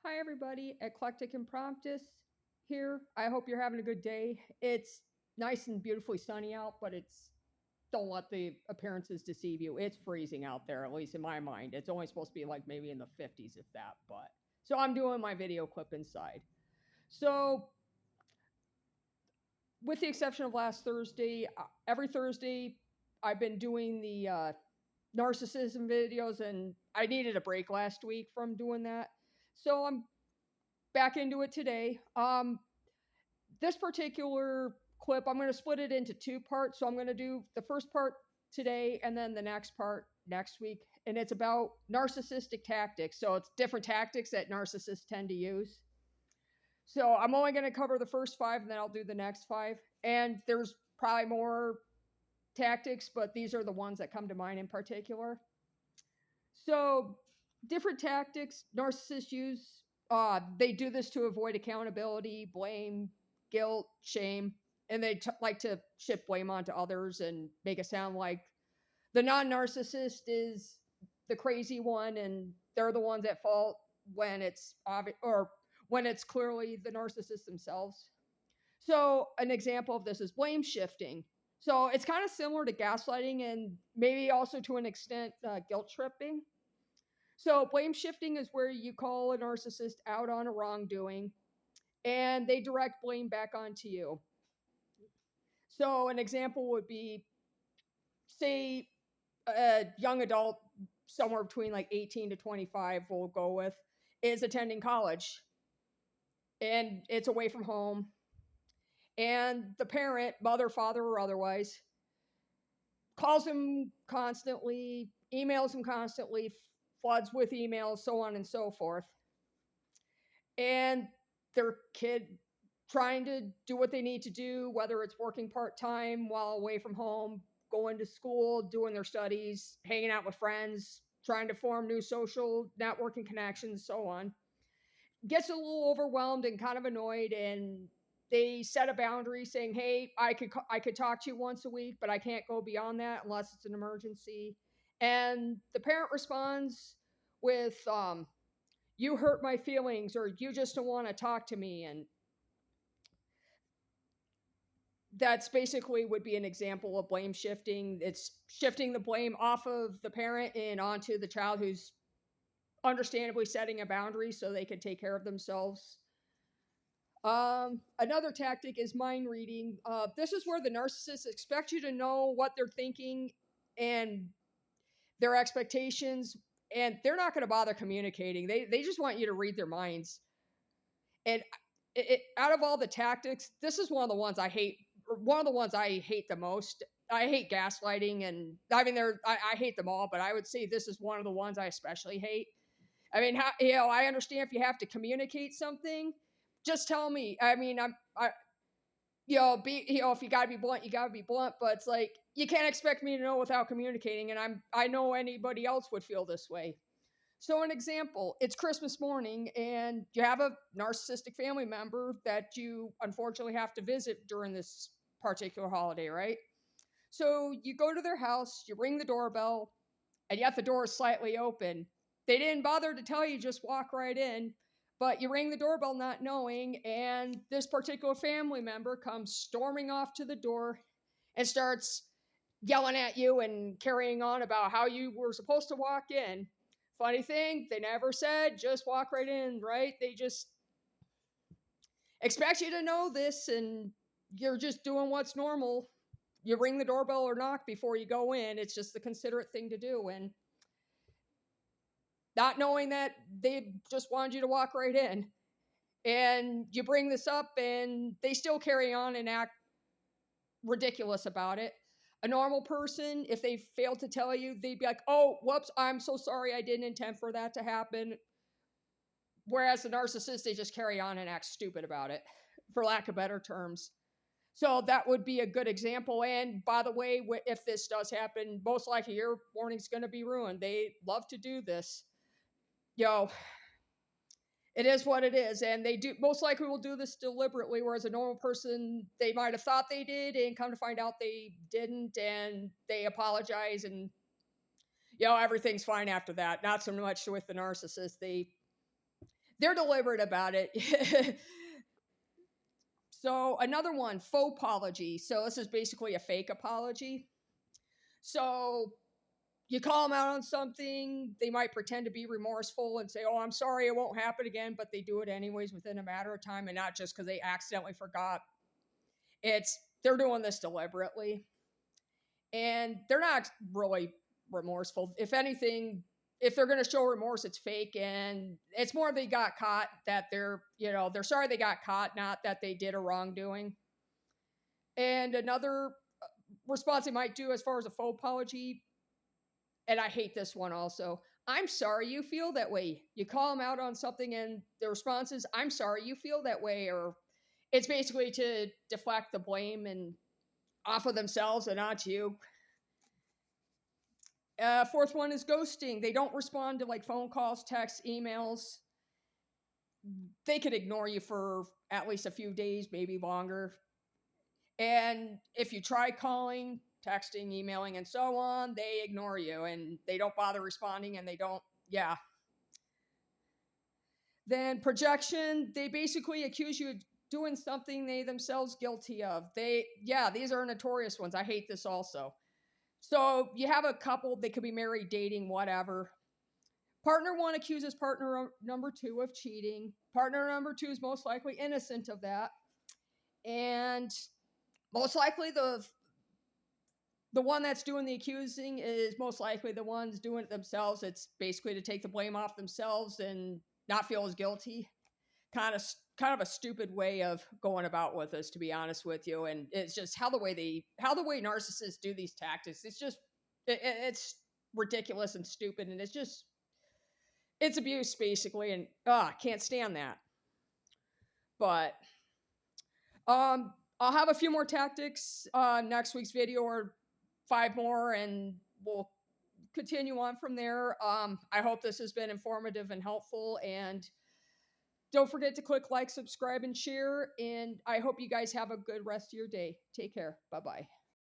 Hi, everybody. Eclectic Impromptus here. I hope you're having a good day. It's nice and beautifully sunny out, but don't let the appearances deceive you. It's freezing out there, at least in my mind. It's only supposed to be like maybe in the 50s, if that. But so I'm doing my video clip inside. So, with the exception of last Thursday, every Thursday I've been doing the narcissism videos, and I needed a break last week from doing that. So I'm back into it today. This particular clip, I'm going to split it into two parts. So I'm going to do the first part today and then the next part next week. And it's about narcissistic tactics. So it's different tactics that narcissists tend to use. So I'm only going to cover the first five and then I'll do the next five. And there's probably more tactics, but these are the ones that come to mind in particular. So, different tactics narcissists use. They do this to avoid accountability, blame, guilt, shame, and they like to shift blame onto others and make it sound like the non-narcissist is the crazy one, and they're the ones at fault when it's obvious or when it's clearly the narcissist themselves. So, an example of this is blame shifting. So, it's kind of similar to gaslighting and maybe also to an extent guilt tripping. So, blame shifting is where you call a narcissist out on a wrongdoing and they direct blame back onto you. So, an example would be say a young adult, somewhere between like 18 to 25, we'll go with, is attending college and it's away from home. And the parent, mother, father, or otherwise, calls him constantly, emails him constantly, floods with emails, so on and so forth. And their kid trying to do what they need to do, whether it's working part time while away from home, going to school, doing their studies, hanging out with friends, trying to form new social networking connections, so on, gets a little overwhelmed and kind of annoyed, and they set a boundary saying, "Hey, I could talk to you once a week, but I can't go beyond that unless it's an emergency." And the parent responds with, "You hurt my feelings," or "You just don't want to talk to me," and that's basically would be an example of blame shifting. It's shifting the blame off of the parent and onto the child who's understandably setting a boundary so they can take care of themselves. Another tactic is mind reading. This is where the narcissists expect you to know what they're thinking and their expectations, and they're not going to bother communicating. They just want you to read their minds. And out of all the tactics, this is one of the ones I hate. One of the ones I hate the most. I hate gaslighting, and I mean, I hate them all, but I would say this is one of the ones I especially hate. I mean, I understand if you have to communicate something, just tell me. I mean, if you gotta be blunt, you gotta be blunt. But it's like you can't expect me to know without communicating, and I know anybody else would feel this way. So, an example, it's Christmas morning and you have a narcissistic family member that you unfortunately have to visit during this particular holiday, right? So, you go to their house, you ring the doorbell, and yet the door is slightly open. They didn't bother to tell you, just walk right in. But you ring the doorbell not knowing, and this particular family member comes storming off to the door and starts yelling at you and carrying on about how you were supposed to walk in. Funny thing, they never said just walk right in, right? They just expect you to know this and you're just doing what's normal. You ring the doorbell or knock before you go in. It's just the considerate thing to do. And not knowing that they just wanted you to walk right in. And you bring this up and they still carry on and act ridiculous about it. A normal person, if they failed to tell you, they'd be like, "Oh, whoops, I'm so sorry, I didn't intend for that to happen." Whereas the narcissist, they just carry on and act stupid about it, for lack of better terms. So that would be a good example. And by the way, if this does happen, most likely your morning's going to be ruined. They love to do this. Yo, it is what it is, and they do most likely will do this deliberately, whereas a normal person, they might have thought they did and come to find out they didn't, and they apologize, and everything's fine after that. Not so much with the narcissist. They're deliberate about it. So another one, faux apology. So this is basically a fake apology. So you call them out on something, they might pretend to be remorseful and say, "Oh, I'm sorry, it won't happen again," but they do it anyways within a matter of time, and not just because they accidentally forgot. It's they're doing this deliberately, and they're not really remorseful. If anything, if they're going to show remorse, it's fake, and it's more they got caught, that they're sorry they got caught, not that they did a wrongdoing. And another response they might do as far as a faux apology, and I hate this one also. "I'm sorry you feel that way." You call them out on something, and the response is, "I'm sorry you feel that way," or it's basically to deflect the blame and off of themselves and onto you. Fourth one is ghosting. They don't respond to like phone calls, texts, emails. They could ignore you for at least a few days, maybe longer. And if you try calling, texting, emailing, and so on, they ignore you and they don't bother responding, and they don't, yeah. Then projection, they basically accuse you of doing something they themselves guilty of. These are notorious ones. I hate this also. So you have a couple, they could be married, dating, whatever. Partner one accuses partner number two of cheating. Partner number two is most likely innocent of that. And most likely the one that's doing the accusing is most likely the ones doing it themselves. It's basically to take the blame off themselves and not feel as guilty. Kind of a stupid way of going about with this, to be honest with you. And it's just how the way narcissists do these tactics. It's ridiculous and stupid, and it's abuse basically, and can't stand that. But I'll have a few more tactics next week's video, or 5 more, and we'll continue on from there. I hope this has been informative and helpful, and don't forget to click like, subscribe, and share. And I hope you guys have a good rest of your day. Take care. Bye-bye.